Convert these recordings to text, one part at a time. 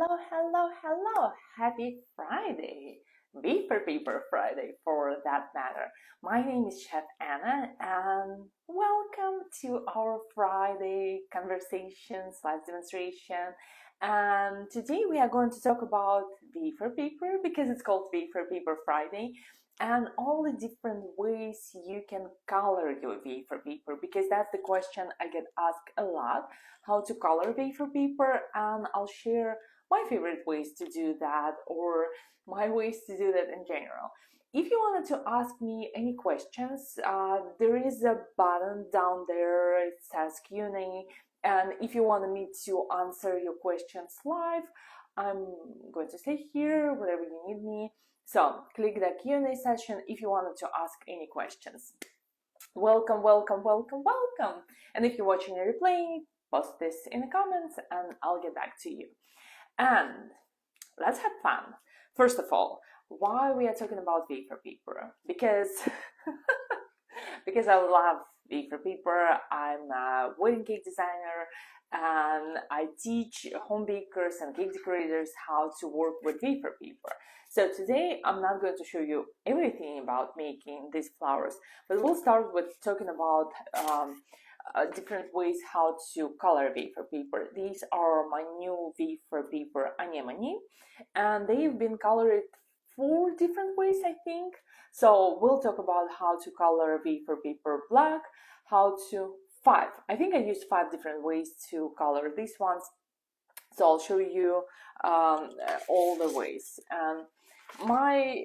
Hello. Happy Friday. Wafer Paper Friday for that matter. My name is Chef Anna and welcome to our Friday conversation / demonstration. And today we are going to talk about wafer paper because it's called Wafer Paper Friday and all the different ways you can color your wafer paper because that's the question I get asked a lot, how to color wafer paper, and I'll share my favorite ways to do that or my ways to do that in general. If you wanted to ask me any questions, there is a button down there, it says Q&A, and if you wanted me to answer your questions live, I'm going to stay here wherever you need me. So click the Q&A session if you wanted to ask any questions. Welcome. And if you're watching a replay, post this in the comments and I'll get back to you. And let's have fun. First of all, why we are talking about wafer paper? Because I love wafer paper. I'm a wedding cake designer and I teach home bakers and cake decorators how to work with wafer paper. So today I'm not going to show you everything about making these flowers, but we'll start with talking about different ways how to color wafer paper. These are my new wafer paper anemone, and they've been colored 4 different ways, I think. So we'll talk about how to color wafer paper black, I think I used 5 different ways to color these ones. So I'll show you all the ways. And my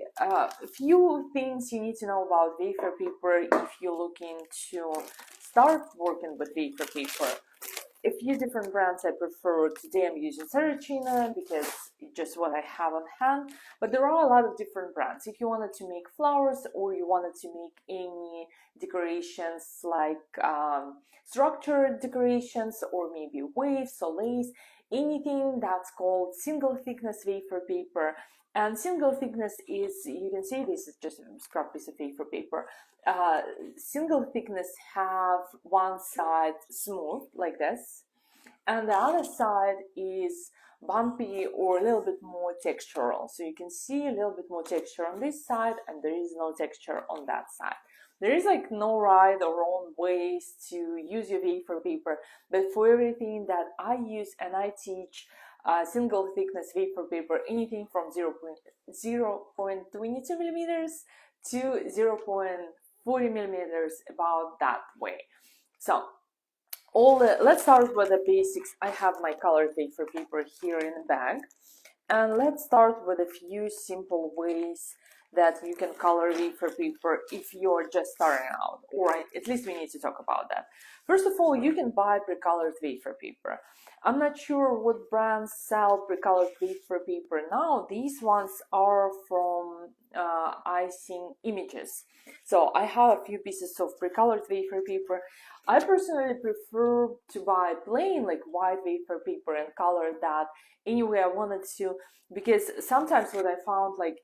few things you need to know about wafer paper if you're looking to start working with wafer paper. A few different brands I prefer. Today I'm using Saracina because it's just what I have on hand, but there are a lot of different brands. If you wanted to make flowers or you wanted to make any decorations like structured decorations or maybe waves or lace, anything that's called single thickness wafer paper. And single thickness is, you can see this is just a scrap piece of wafer paper. Single thickness have one side smooth like this, and the other side is bumpy or a little bit more textural. So you can see a little bit more texture on this side and there is no texture on that side. There is like no right or wrong ways to use your wafer paper, but for everything that I use and I teach, single thickness wafer paper, anything from 0.22 millimeters to 0.40 millimeters, about that way. So let's start with the basics. I have my colored wafer paper here in the bag, and let's start with a few simple ways that you can color wafer paper if you're just starting out, or at least we need to talk about that. First of all, you can buy pre-colored wafer paper. I'm not sure what brands sell pre-colored wafer paper now. These ones are from Icing Images. So I have a few pieces of pre-colored wafer paper. I personally prefer to buy plain, like white wafer paper, and color that any way I wanted to, because sometimes what I found, like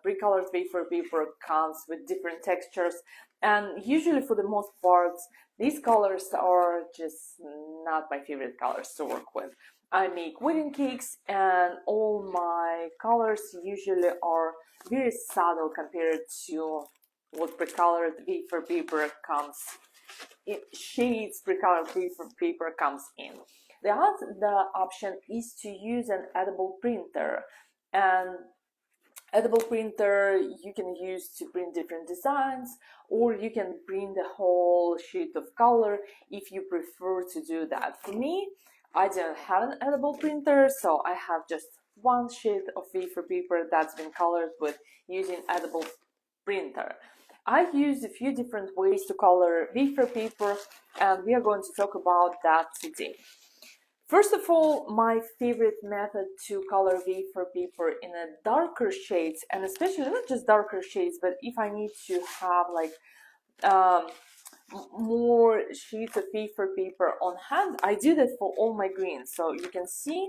pre-colored wafer paper comes with different textures, and usually for the most part these colors are just not my favorite colors to work with. I make wedding cakes and all my colors usually are very subtle compared to what pre-colored wafer paper comes in, shades pre-colored wafer paper comes in. The other option is to use an edible printer, and edible printer you can use to print different designs, or you can print the whole sheet of color if you prefer to do that. For me, I don't have an edible printer, so I have just one sheet of wafer paper that's been colored with using edible printer. I used a few different ways to color wafer paper, and we are going to talk about that today. First of all, my favorite method to color wafer paper in a darker shades, and especially not just darker shades, but if I need to have like more sheets of wafer paper on hand, I do that for all my greens. So you can see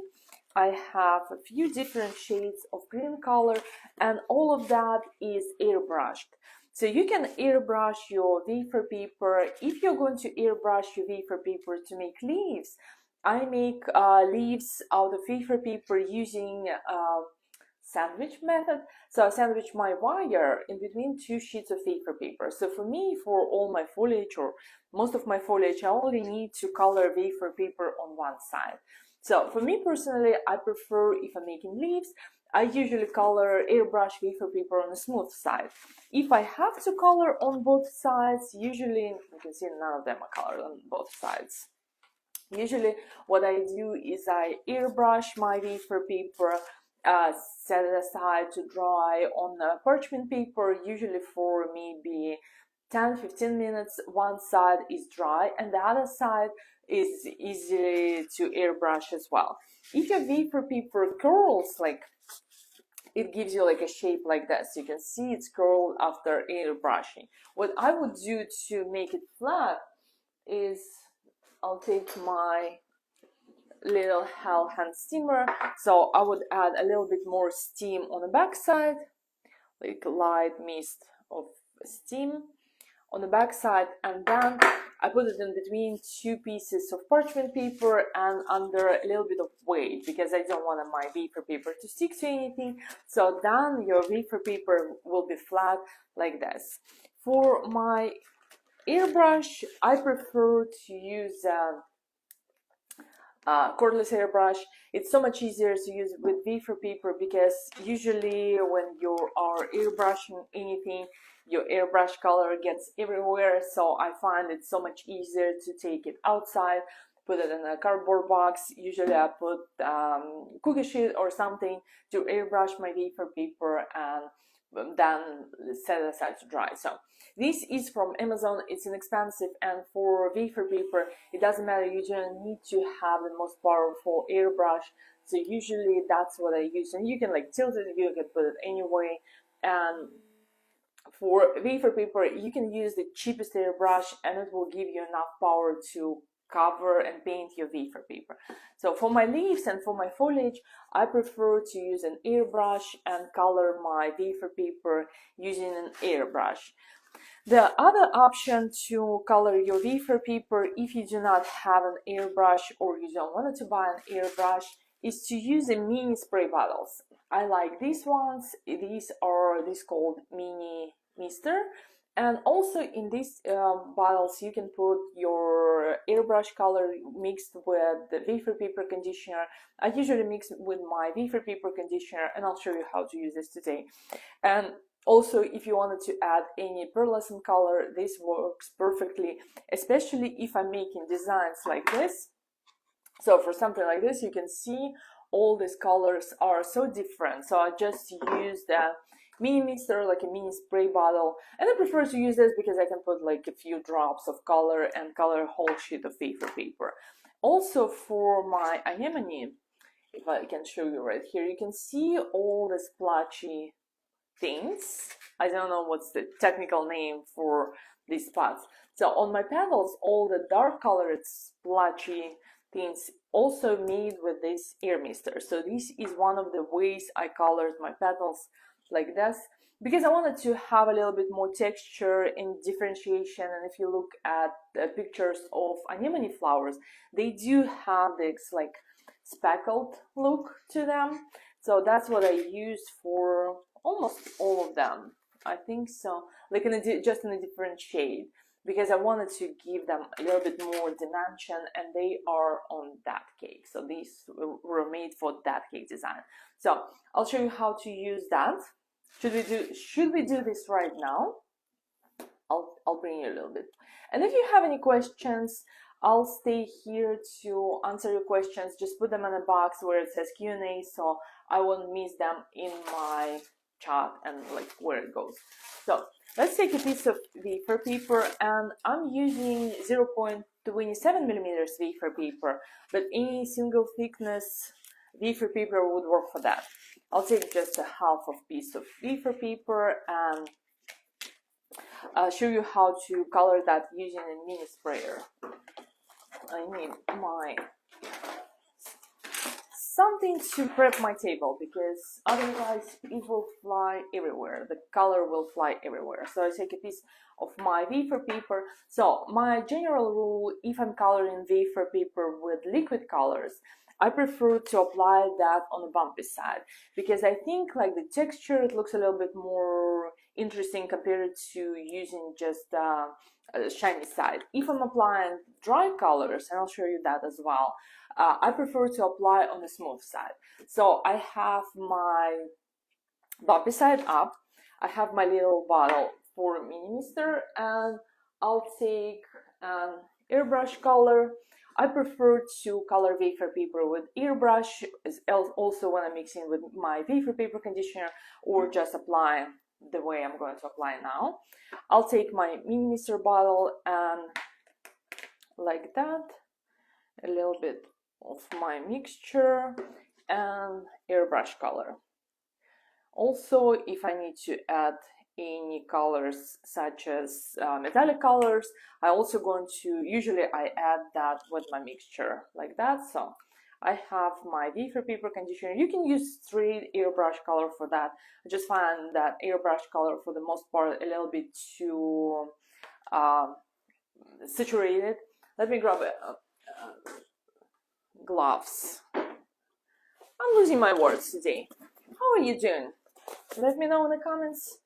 I have a few different shades of green color, and all of that is airbrushed. So you can airbrush your wafer paper. If you're going to airbrush your wafer paper to make leaves, I make leaves out of wafer paper using sandwich method. So I sandwich my wire in between two sheets of wafer paper. So for me, for all my foliage or most of my foliage, I only need to color wafer paper on one side. So for me personally, I prefer, if I'm making leaves, I usually color airbrush wafer paper on the smooth side. If I have to color on both sides, usually, you can see none of them are colored on both sides. Usually what I do is I airbrush my wafer paper, set it aside to dry on parchment paper, usually for maybe 10-15 minutes. One side is dry and the other side is easy to airbrush as well. If your wafer paper curls, like it gives you like a shape like this, you can see it's curled after airbrushing. What I would do to make it flat is I'll take my little hell hand steamer. So I would add a little bit more steam on the back side, like light mist of steam on the back side, and then I put it in between two pieces of parchment paper and under a little bit of weight because I don't want my wafer paper to stick to anything. So then your wafer paper will be flat like this. For my airbrush, I prefer to use cordless airbrush. It's so much easier to use with wafer paper because usually when you are airbrushing anything, your airbrush color gets everywhere. So I find it so much easier to take it outside, put it in a cardboard box. Usually I put cookie sheet or something to airbrush my wafer paper and then set it aside to dry. So this is from Amazon. It's inexpensive, and for wafer paper it doesn't matter, you don't need to have the most powerful airbrush. So usually that's what I use, and you can like tilt it, you can put it anyway. And for wafer paper you can use the cheapest airbrush and it will give you enough power to cover and paint your wafer paper. So for my leaves and for my foliage, I prefer to use an airbrush and color my wafer paper using an airbrush. The other option to color your wafer paper, if you do not have an airbrush or you don't want to buy an airbrush, is to use a mini spray bottles. I like these ones. These are called mini mister. And also in these bottles you can put your airbrush color mixed with the wafer paper conditioner. I usually mix with my wafer paper conditioner, and I'll show you how to use this today. And also, if you wanted to add any pearlescent color, this works perfectly, especially if I'm making designs like this. So for something like this, you can see all these colors are so different. So I just use the mini mixer, like a mini spray bottle, and I prefer to use this because I can put like a few drops of color and color a whole sheet of wafer paper. Also for my anemone, if I can show you right here, you can see all the splotchy things. I don't know what's the technical name for these spots. So on my petals, all the dark colored splotchy things also made with this air mister. So this is one of the ways I colored my petals like this, because I wanted to have a little bit more texture and differentiation. And if you look at the pictures of anemone flowers, they do have this like speckled look to them. So that's what I used for almost all of them, I think so, like just in a different shade, because I wanted to give them a little bit more dimension, and they are on that cake. So these were made for that cake design. So I'll show you how to use that. Should we do this right now? I'll bring you a little bit. And if you have any questions, I'll stay here to answer your questions. Just put them in a box where it says Q&A, so I won't miss them in my chat and like where it goes. So let's take a piece of wafer paper, and I'm using 0.27 millimeters wafer paper, but any single thickness wafer paper would work for that. I'll take just a half of piece of wafer paper and show you how to color that using a mini sprayer. I need my something to prep my table, because otherwise it will fly everywhere. The color will fly everywhere. So I take a piece of my wafer paper. So my general rule, if I'm coloring wafer paper with liquid colors, I prefer to apply that on the bumpy side, because I think like the texture, it looks a little bit more interesting compared to using just shiny side. If I'm applying dry colors, and I'll show you that as well, I prefer to apply on the smooth side. So I have my bumpy side up, I have my little bottle for mini mister, and I'll take an airbrush color. I prefer to color wafer paper with airbrush, also when I'm mixing with my wafer paper conditioner, or just apply the way I'm going to apply now. I'll take my mini mister bottle and like that, a little bit of my mixture and airbrush color. Also, if I need to add any colors such as metallic colors, I also going to, usually I add that with my mixture like that. So I have my wafer paper conditioner. You can use straight airbrush color for that. I just find that airbrush color for the most part a little bit too saturated. Let me grab gloves. I'm losing my words today. How are you doing? Let me know in the comments,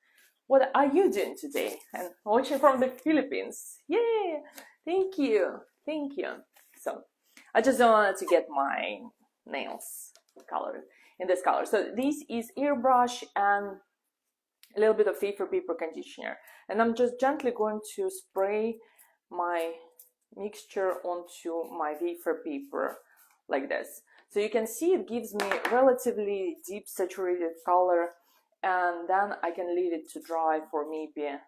what are you doing today? And watching from the Philippines. Yay! Thank you. Thank you. So I just don't want to get my nails colored in this color. So this is airbrush and a little bit of wafer paper conditioner. And I'm just gently going to spray my mixture onto my wafer paper like this. So you can see it gives me relatively deep saturated color, and then I can leave it to dry for maybe a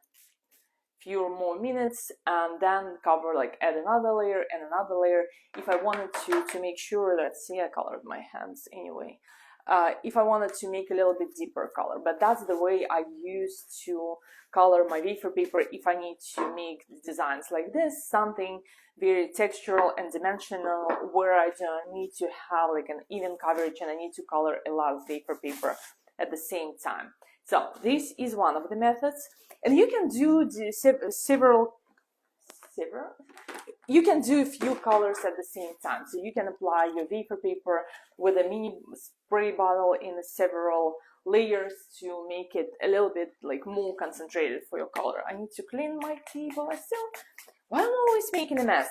few more minutes, and then cover, like add another layer and another layer if I wanted to make sure that, see, I colored my hands anyway, if I wanted to make a little bit deeper color. But that's the way I used to color my wafer paper if I need to make designs like this, something very textural and dimensional, where I don't need to have like an even coverage and I need to color a lot of wafer paper at the same time. So this is one of the methods, and you can do the you can do a few colors at the same time. So you can apply your wafer paper with a mini spray bottle in several layers to make it a little bit like more concentrated for your color. I need to clean my table still. Well, I'm always making a mess.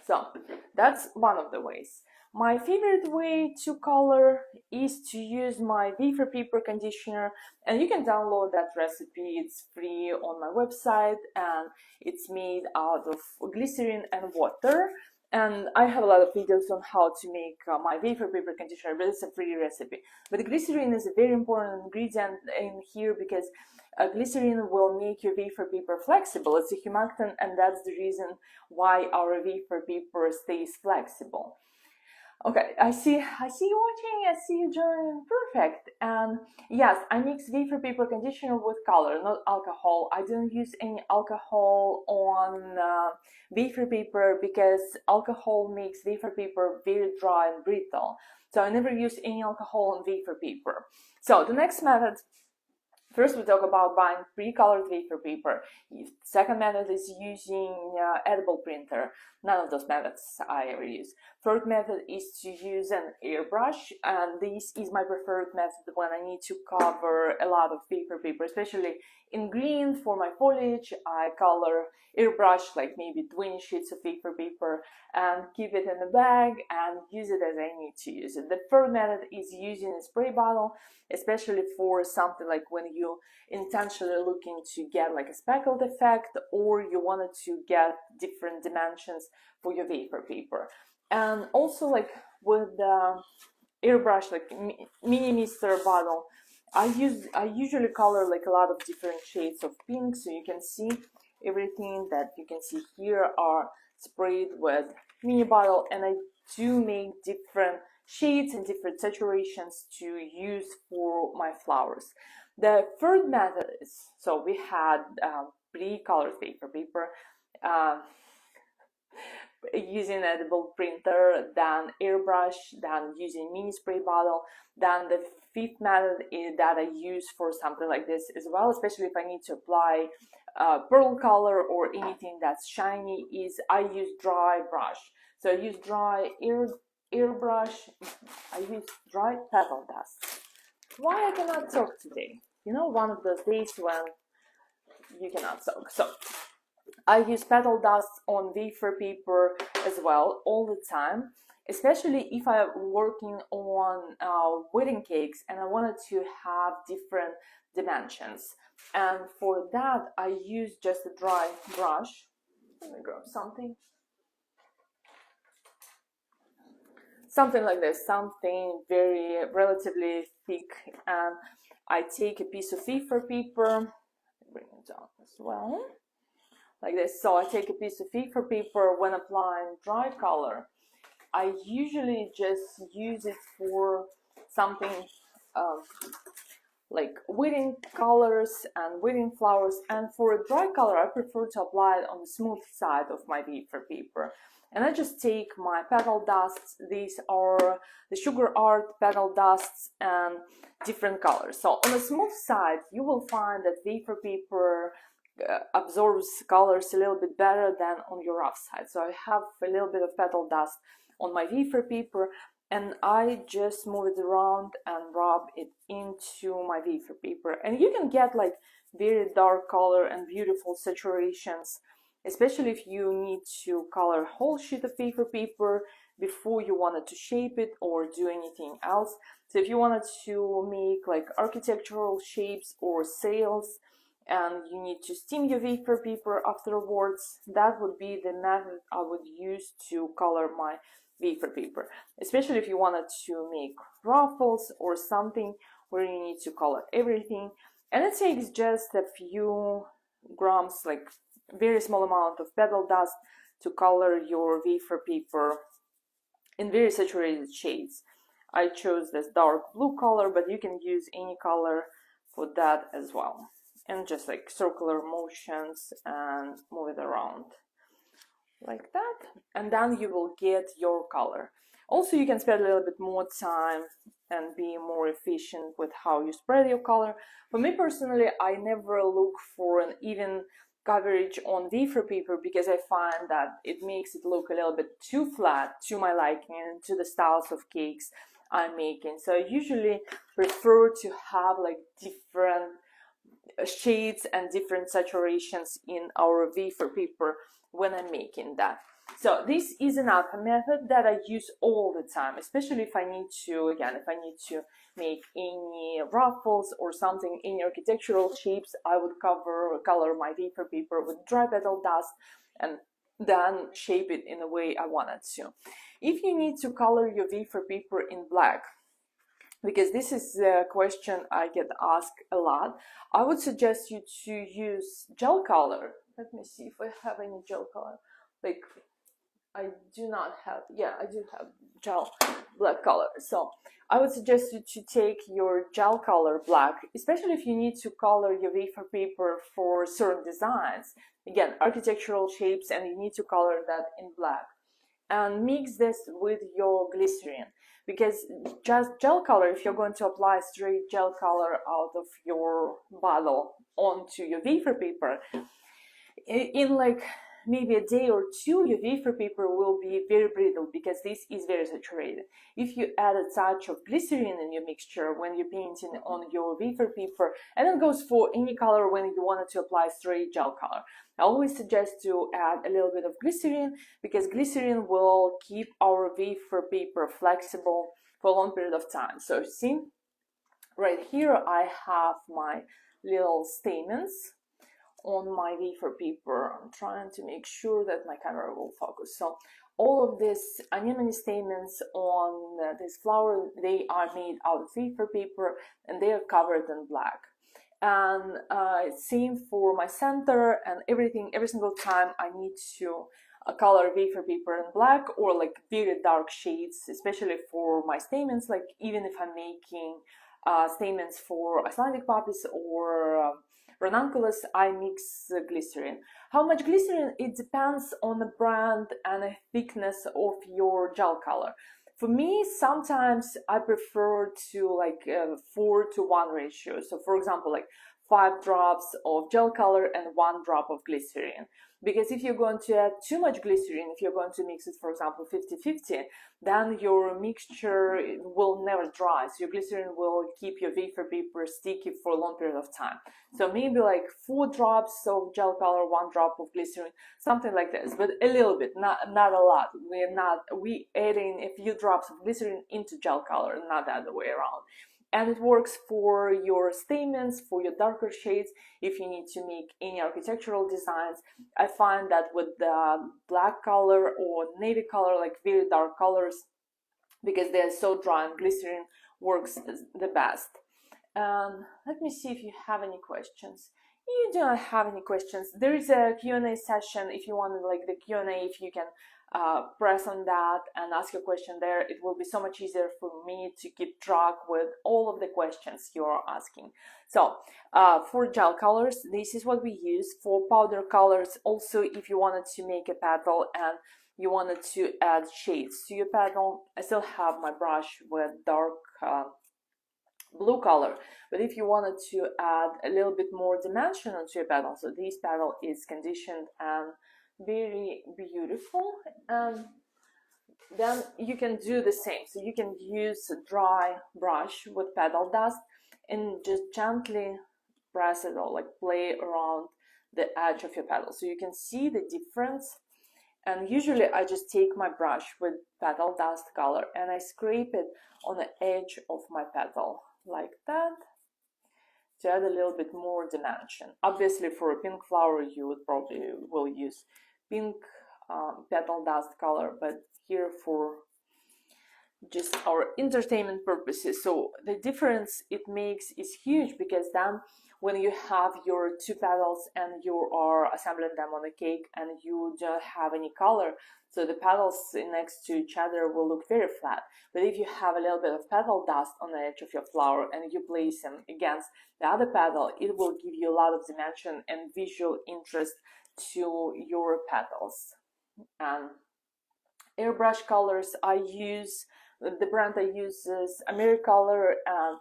So that's one of the ways. My favorite way to color is to use my wafer paper conditioner, and you can download that recipe. It's free on my website, and it's made out of glycerin and water. And I have a lot of videos on how to make my wafer paper conditioner, but it's a free recipe. But glycerin is a very important ingredient in here, because glycerin will make your wafer paper flexible. It's a humectant, and that's the reason why our wafer paper stays flexible. Okay, I see you watching, I see you joining, perfect. And yes, I mix wafer paper conditioner with color, not alcohol. I don't use any alcohol on wafer paper, because alcohol makes wafer paper very dry and brittle. So I never use any alcohol on wafer paper. So the next method, first we talk about buying pre-colored wafer paper. Second method is using edible printer. None of those methods I ever use. Third method is to use an airbrush, and this is my preferred method when I need to cover a lot of wafer paper, especially in green. For my foliage, I color airbrush like maybe 20 sheets of wafer paper and keep it in the bag and use it as I need to use it. The third method is using a spray bottle, especially for something like when you intentionally looking to get like a speckled effect, or you wanted to get different dimensions for your wafer paper. And also, like with the airbrush, like mini mister bottle, I usually color like a lot of different shades of pink, so you can see everything that you can see here are sprayed with mini bottle, and I do make different shades and different saturations to use for my flowers. The third method is, so we had pre-colored wafer paper. using edible printer, then airbrush, then using mini spray bottle. Then the fifth method is that I use for something like this as well, especially if I need to apply pearl color or anything that's shiny, is I use dry brush. So I use dry airbrush. I use dry petal dust. Why I cannot talk today? You know, one of those days when you cannot soak. So I use petal dust on wafer paper as well all the time, especially if I'm working on wedding cakes and I wanted to have different dimensions. And for that, I use just a dry brush. Let me grab something. Something like this, something very relatively thick, and I take a piece of wafer paper, bring it down as well, like this. So I take a piece of wafer paper when applying dry color. I usually just use it for something like wedding colors and wedding flowers, and for a dry color I prefer to apply it on the smooth side of my wafer paper. And I just take my petal dusts. These are the sugar art petal dusts and different colors. So on the smooth side you will find that wafer paper absorbs colors a little bit better than on your rough side. So I have a little bit of petal dust on my wafer paper, and I just move it around and rub it into my wafer paper. And you can get like very dark color and beautiful saturations, especially if you need to color a whole sheet of wafer paper before you wanted to shape it or do anything else. So if you wanted to make like architectural shapes or sails and you need to steam your wafer paper afterwards, that would be the method I would use to color my wafer paper, especially if you wanted to make ruffles or something where you need to color everything. And it takes just a few grams, like very small amount of petal dust, to color your wafer paper in very saturated shades. I chose this dark blue color, but you can use any color for that as well, and just like circular motions and move it around like that, and then you will get your color. Also, you can spend a little bit more time and be more efficient with how you spread your color. For me personally, I never look for an even coverage on wafer paper because I find that it makes it look a little bit too flat to my liking, to the styles of cakes I'm making. So I usually prefer to have like different shades and different saturations in our wafer paper when I'm making that. So this is another method that I use all the time, especially if I need to, again, if I need to make any ruffles or something, any architectural shapes, I would color my wafer paper with dry petal dust and then shape it in the way I wanted to. If you need to color your wafer paper in black, because this is a question I get asked a lot, I would suggest you to use gel color. Let me see if I have any gel color. Like, I do not have, yeah, I do have gel black color. So I would suggest you to take your gel color black, especially if you need to color your wafer paper for certain designs. Again, architectural shapes, and you need to color that in black. And mix this with your glycerin, because just gel color, if you're going to apply straight gel color out of your bottle onto your wafer paper, in like maybe a day or two, your wafer paper will be very brittle because this is very saturated. If you add a touch of glycerin in your mixture when you're painting on your wafer paper, and it goes for any color when you wanted to apply straight gel color, I always suggest to add a little bit of glycerin, because glycerin will keep our wafer paper flexible for a long period of time. So see, right here I have my little stamens on my wafer paper. I'm trying to make sure that my camera will focus. So all of these anemone stamens on this flower, they are made out of wafer paper and they are covered in black. And same for my center and everything. Every single time I need to color wafer paper in black or like very dark shades, especially for my stamens. Like even if I'm making stamens for Icelandic poppies or ranunculus, I mix glycerin. How much glycerin? It depends on the brand and the thickness of your gel color. For me, sometimes I prefer to like 4:1 ratio. So for example, like 5 drops of gel color and 1 drop of glycerin. Because if you're going to add too much glycerin, if you're going to mix it, for example, 50-50, then your mixture will never dry. So your glycerin will keep your wafer paper sticky for a long period of time. So maybe like 4 drops of gel color, 1 drop of glycerin, something like this, but a little bit, not a lot. We adding a few drops of glycerin into gel color, not the other way around. And it works for your statements, for your darker shades, if you need to make any architectural designs. I find that with the black color or navy color, like very dark colors, because they're so dry, and glycerin works the best. Let me see if you have any questions. You do not have any questions. There is a Q&A session. If you want like the Q&A, if you can press on that and ask your question there, it will be so much easier for me to keep track with all of the questions you are asking. So for gel colors, this is what we use. For powder colors, also if you wanted to make a petal and you wanted to add shades to your petal, I still have my brush with dark blue color, but if you wanted to add a little bit more dimension onto your petal, so this petal is conditioned and very beautiful, and then you can do the same. So you can use a dry brush with petal dust and just gently press it or like play around the edge of your petal, so you can see the difference. And usually I just take my brush with petal dust color and I scrape it on the edge of my petal like that to add a little bit more dimension. Obviously for a pink flower you would probably will use pink petal dust color, but here for just our entertainment purposes. So the difference it makes is huge, because then when you have your 2 petals and you are assembling them on a cake and you don't have any color, so the petals next to each other will look very flat. But if you have a little bit of petal dust on the edge of your flower and you place them against the other petal, it will give you a lot of dimension and visual interest to your petals. And airbrush colors, I use, the brand I use is Americolor and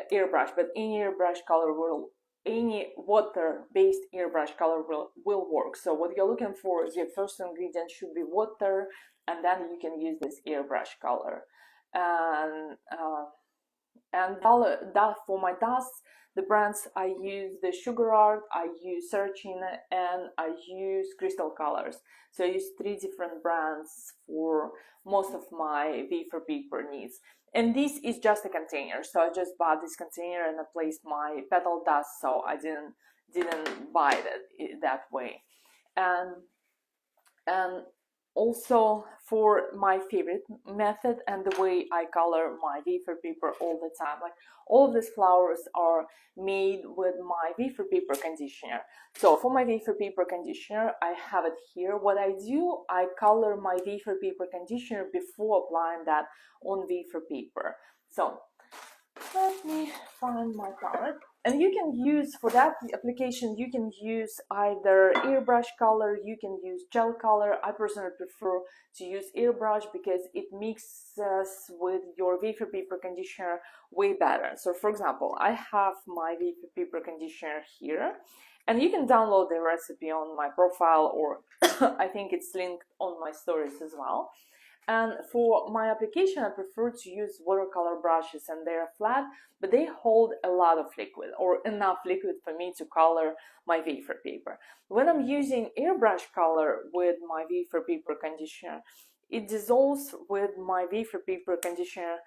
airbrush, but any airbrush color will, any water-based airbrush color will work. So what you're looking for is your first ingredient should be water, and then you can use this airbrush color. And for my dust, the brands I use, the Sugar Art, I use Searching, and I use Crystal Colors. So I use 3 different brands for most of my wafer paper needs. And this is just a container, so I just bought this container and I placed my petal dust, so I didn't buy it that way. And also for my favorite method and the way I color my wafer paper all the time, like all of these flowers are made with my wafer paper conditioner. So for my wafer paper conditioner, I have it here. What I do, I color my wafer paper conditioner before applying that on wafer paper. So let me find my palette. And you can use, for that application, you can use either airbrush color, you can use gel color. I personally prefer to use airbrush because it mixes with your wafer paper conditioner way better. So for example, I have my wafer paper conditioner here, and you can download the recipe on my profile, or I think it's linked on my stories as well. And for my application, I prefer to use watercolor brushes, and they're flat, but they hold a lot of liquid, or enough liquid for me to color my wafer paper. When I'm using airbrush color with my wafer paper conditioner, it dissolves with my wafer paper conditioner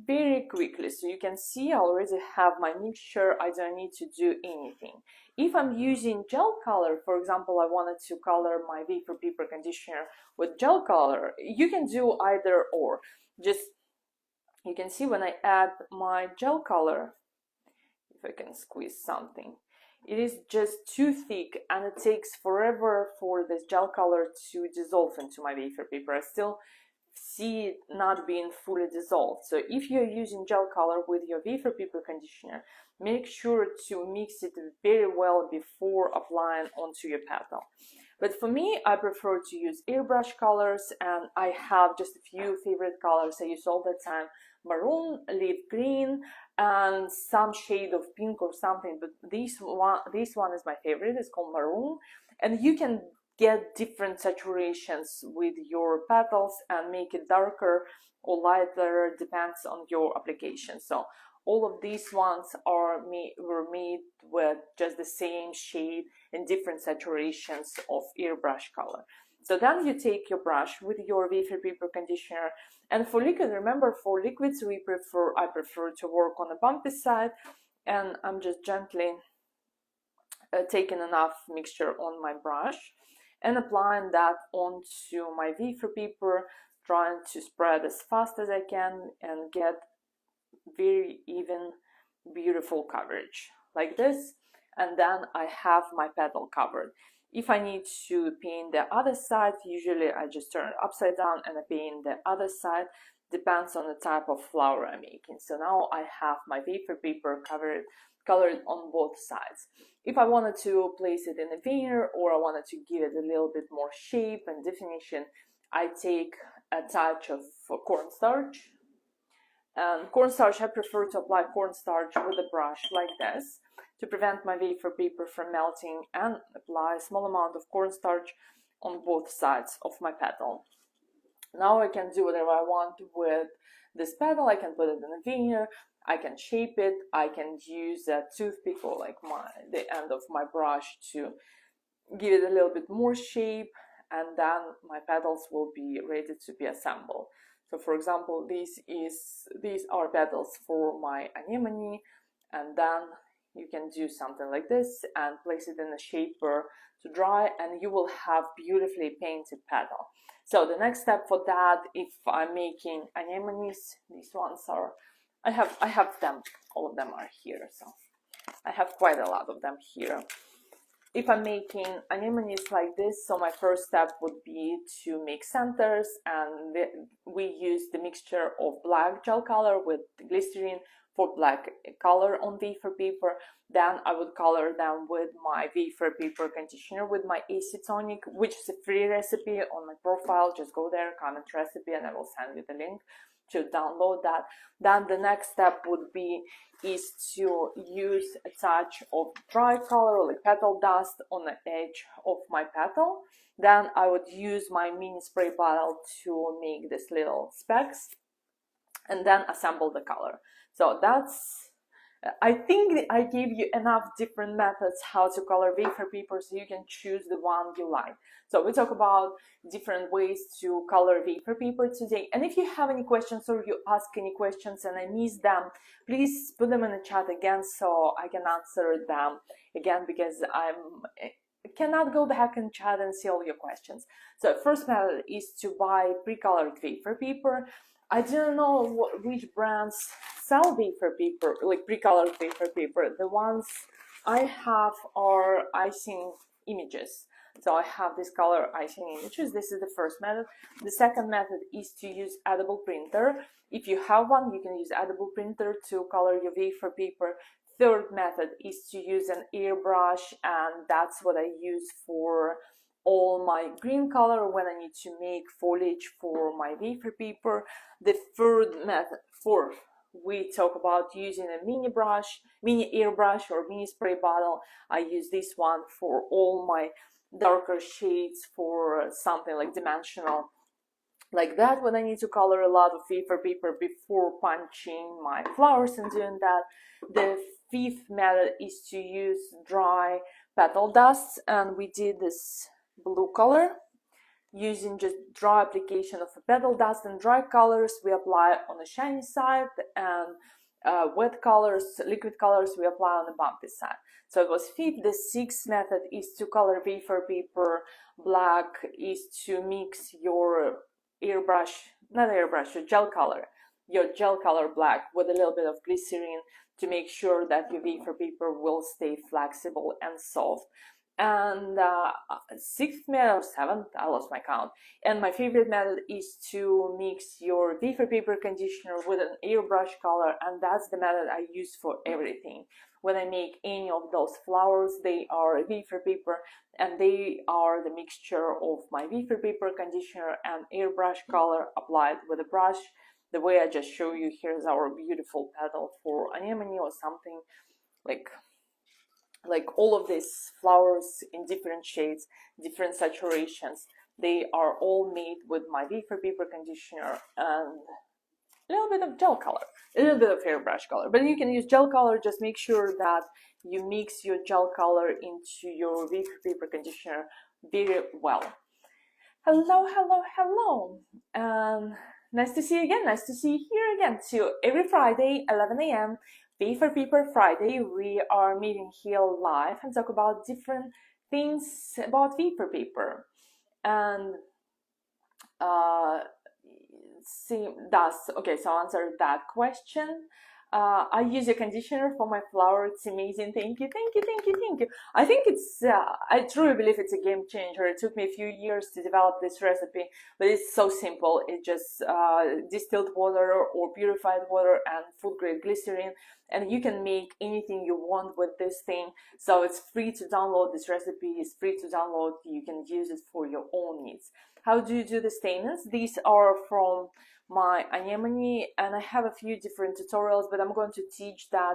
very quickly. So you can see I already have my mixture, I don't need to do anything. If I'm using gel color, for example, I wanted to color my wafer paper conditioner with gel color, you can do either or. Just, you can see when I add my gel color, if I can squeeze something, it is just too thick and it takes forever for this gel color to dissolve into my wafer paper. I still see it not being fully dissolved. So if you're using gel color with your wafer paper conditioner, make sure to mix it very well before applying onto your petal. But for me, I prefer to use airbrush colors, and I have just a few favorite colors I use all the time: maroon, leaf green, and some shade of pink or something. But this one is my favorite. It's called maroon, and you can get different saturations with your petals and make it darker or lighter, depends on your application. So all of these ones were made with just the same shade in different saturations of airbrush color. So then you take your brush with your wafer paper conditioner, and for liquid, remember, for liquids I prefer to work on the bumpy side, and I'm just gently taking enough mixture on my brush and applying that onto my wafer paper, trying to spread as fast as I can and get very even, beautiful coverage like this. And then I have my petal covered. If I need to paint the other side, usually I just turn it upside down and I paint the other side. Depends on the type of flower I'm making. So now I have my wafer paper colored on both sides. If I wanted to place it in a veneer, or I wanted to give it a little bit more shape and definition, I take a touch of cornstarch. And cornstarch, I prefer to apply cornstarch with a brush like this to prevent my wafer paper from melting, and apply a small amount of cornstarch on both sides of my petal. Now I can do whatever I want with this petal. I can put it in a veneer, I can shape it, I can use a toothpick or like the end of my brush to give it a little bit more shape, and then my petals will be ready to be assembled. So for example, these are petals for my anemone, and then you can do something like this and place it in a shaper to dry, and you will have beautifully painted petal. So the next step for that, if I'm making anemones, these ones are, I have them, all of them are here, so I have quite a lot of them here. If I'm making anemones like this, so my first step would be to make centers, and we use the mixture of black gel color with glycerin for black color on wafer paper. Then I would color them with my wafer paper conditioner with my acetonic, which is a free recipe on my profile. Just go there, comment recipe, and I will send you the link to download that. Then the next step would be to use a touch of dry color, like petal dust, on the edge of my petal. Then I would use my mini spray bottle to make these little specks, and then assemble the color. So that's, I think I gave you enough different methods how to color wafer paper, so you can choose the one you like. So we talk about different ways to color wafer paper today. And if you have any questions, or you ask any questions and I miss them, please put them in the chat again so I can answer them again, because I cannot go back and chat and see all your questions. So first method is to buy pre-colored wafer paper. I don't know which brands sell wafer paper, like pre-colored wafer paper. The ones I have are icing images. So I have this color icing images. This is the first method. The second method is to use edible printer. If you have one, you can use edible printer to color your wafer paper. Third method is to use an airbrush, and that's what I use for all my green color when I need to make foliage for my wafer paper. The fourth, we talk about using a mini airbrush or mini spray bottle. I use this one for all my darker shades, for something like dimensional like that, when I need to color a lot of wafer paper before punching my flowers and doing that. The fifth method is to use dry petal dust, and we did this blue color using just dry application of petal dust. And dry colors we apply on the shiny side, and wet colors, liquid colors, we apply on the bumpy side. So it was fifth. The sixth method is to color wafer paper black, is to mix your your gel color black with a little bit of glycerin to make sure that your wafer paper will stay flexible and soft. And sixth method or seventh, I lost my count. And my favorite method is to mix your wafer paper conditioner with an airbrush color, and that's the method I use for everything. When I make any of those flowers, they are wafer paper, and they are the mixture of my wafer paper conditioner and airbrush color applied with a brush. The way I just show you, here's our beautiful petal for anemone or something like all of these flowers in different shades, different saturations. They are all made with my wafer paper conditioner and a little bit of gel color, a little bit of airbrush color. But you can use gel color, just make sure that you mix your gel color into your wafer paper conditioner very well. Hello, hello, hello. Nice to see you again. Nice to see you here again too. Every Friday, 11 a.m., Wafer Paper Friday, we are meeting here live and talk about different things about wafer paper. And okay, so answer that question. I use a conditioner for my flower. It's amazing. Thank you, thank you, thank you, thank you. I think it's, I truly believe it's a game changer. It took me a few years to develop this recipe, but it's so simple. It's just distilled water or purified water and food grade glycerin, and you can make anything you want with this thing. So it's free to download. This recipe is free to download. You can use it for your own needs. How do you do the stainings? These are from my anemone, and I have a few different tutorials, but I'm going to teach that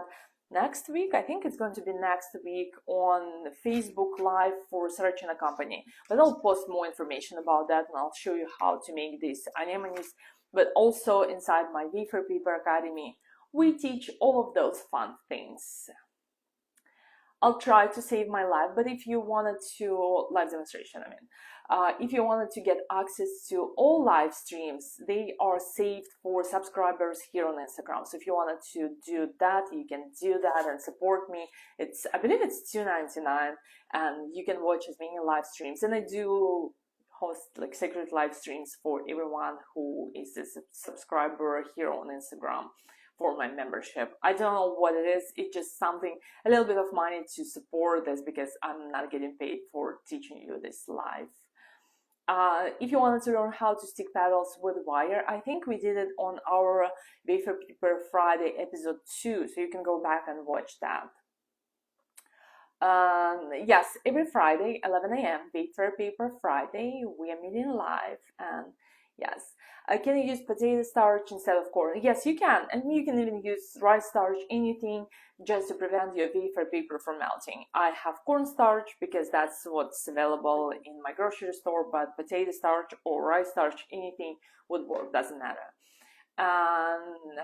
next week. I think it's going to be next week on Facebook Live for Searching a Company, but I'll post more information about that, and I'll show you how to make these anemones. But also inside my Wafer Paper Academy, we teach all of those fun things. I'll try to save my life, but if you wanted to, live demonstration, if you wanted to get access to all live streams, they are saved for subscribers here on Instagram. So if you wanted to do that, you can do that and support me. I believe it's $2.99, and you can watch as many live streams. And I do host like secret live streams for everyone who is a subscriber here on Instagram for my membership. I don't know what it is. It's just something, a little bit of money to support this, because I'm not getting paid for teaching you this live. If you wanted to learn how to stick petals with wire, I think we did it on our Wafer Paper Friday episode 2, so you can go back and watch that. Yes, every Friday, 11 a.m., Wafer Paper Friday, we are meeting live. And yes, can you use potato starch instead of corn? Yes, you can, and you can even use rice starch, anything, just to prevent your wafer paper from melting. I have cornstarch because that's what's available in my grocery store, but potato starch or rice starch, anything would work, doesn't matter. And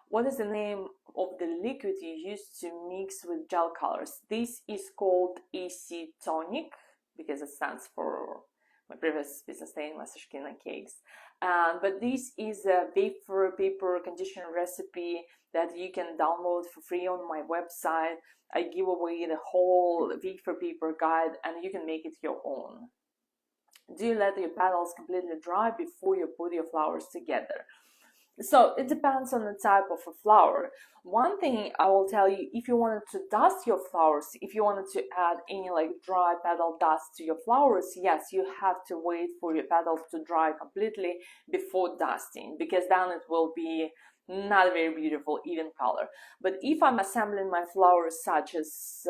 what is the name of the liquid you use to mix with gel colors? This is called acetonic, because it stands for my previous business name, Masashkina Cakes. But this is a wafer paper conditioner recipe that you can download for free on my website. I give away the whole wafer paper guide, and you can make it your own. Do you let your petals completely dry before you put your flowers together? So it depends on the type of a flower. One thing I will tell you, if you wanted to dust your flowers, if you wanted to add any like dry petal dust to your flowers, yes, you have to wait for your petals to dry completely before dusting, because then it will be not a very beautiful even color. But if I'm assembling my flowers such as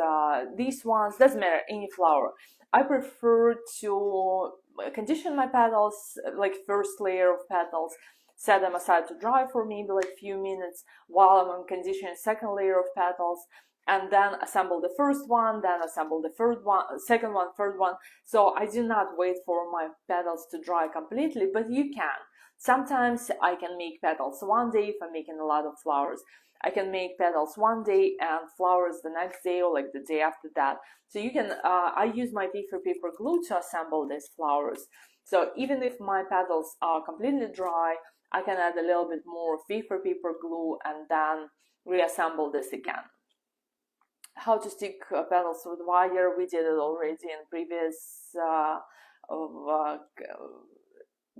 these ones, doesn't matter, any flower, I prefer to condition my petals, like first layer of petals, set them aside to dry for maybe like a few minutes while I'm conditioning second layer of petals, and then assemble the first one, then assemble the third one, second one, third one. So I do not wait for my petals to dry completely, but you can. Sometimes I can make petals one day if I'm making a lot of flowers. I can make petals one day and flowers the next day or like the day after that. So you can, I use my wafer paper glue to assemble these flowers. So even if my petals are completely dry, I can add a little bit more wafer paper glue and then reassemble this again. How to stick petals with wire, we did it already in previous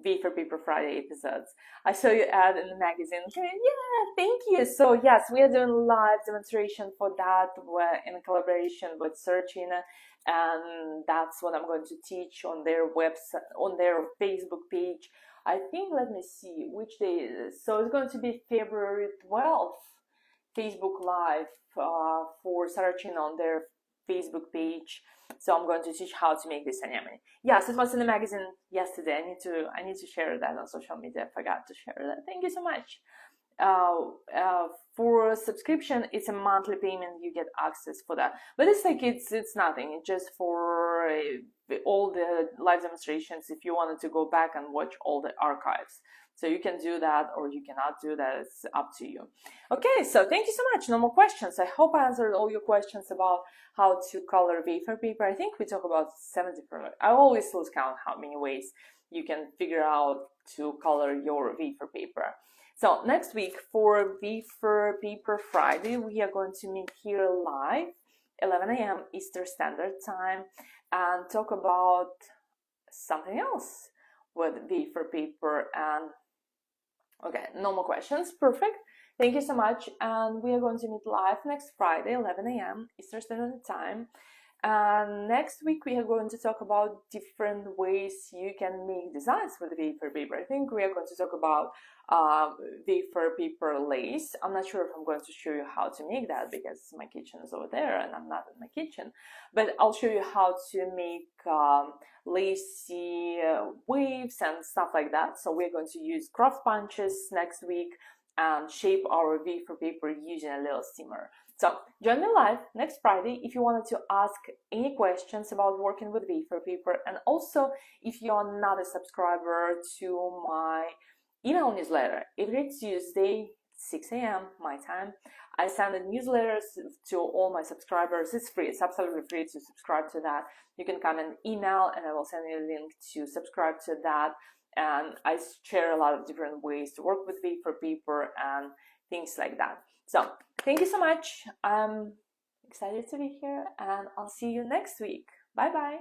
Wafer Paper Friday episodes. I saw you ad in the magazine. Okay, yeah, thank you. So yes, we are doing live demonstration for that in collaboration with Searchina, and that's what I'm going to teach on their website, on their Facebook page. I think, let me see which day it is. So it's going to be February 12th, Facebook Live for Searchina on their Facebook page. So I'm going to teach how to make this anemone. Yes, it was in the magazine yesterday. I need to share that on social media. I forgot to share that. Thank you so much. For subscription, it's a monthly payment. You get access for that, but it's like it's nothing. It's just for all the live demonstrations. If you wanted to go back and watch all the archives, so you can do that or you cannot do that. It's up to you. Okay, so thank you so much. No more questions. I hope I answered all your questions about how to color wafer paper. I think we talk about 70 different. I always lose count how many ways you can figure out to color your wafer paper. So next week for Wafer Paper Friday, we are going to meet here live, 11 a.m. Eastern Standard Time, and talk about something else with wafer paper. And okay, no more questions. Perfect. Thank you so much. And we are going to meet live next Friday, 11 a.m. Eastern Standard Time. And next week we are going to talk about different ways you can make designs with wafer paper. I think we are going to talk about wafer paper lace. I'm not sure if I'm going to show you how to make that because my kitchen is over there and I'm not in my kitchen, but I'll show you how to make lacy waves and stuff like that. So we're going to use craft punches next week and shape our wafer paper using a little steamer. So join me live next Friday if you wanted to ask any questions about working with wafer paper, and also if you are not a subscriber to my email newsletter. Every Tuesday, 6 a.m. my time, I send the newsletters to all my subscribers. It's free. It's absolutely free to subscribe to that. You can come and email and I will send you a link to subscribe to that. And I share a lot of different ways to work with wafer paper and things like that. So thank you so much. I'm excited to be here and I'll see you next week. Bye bye.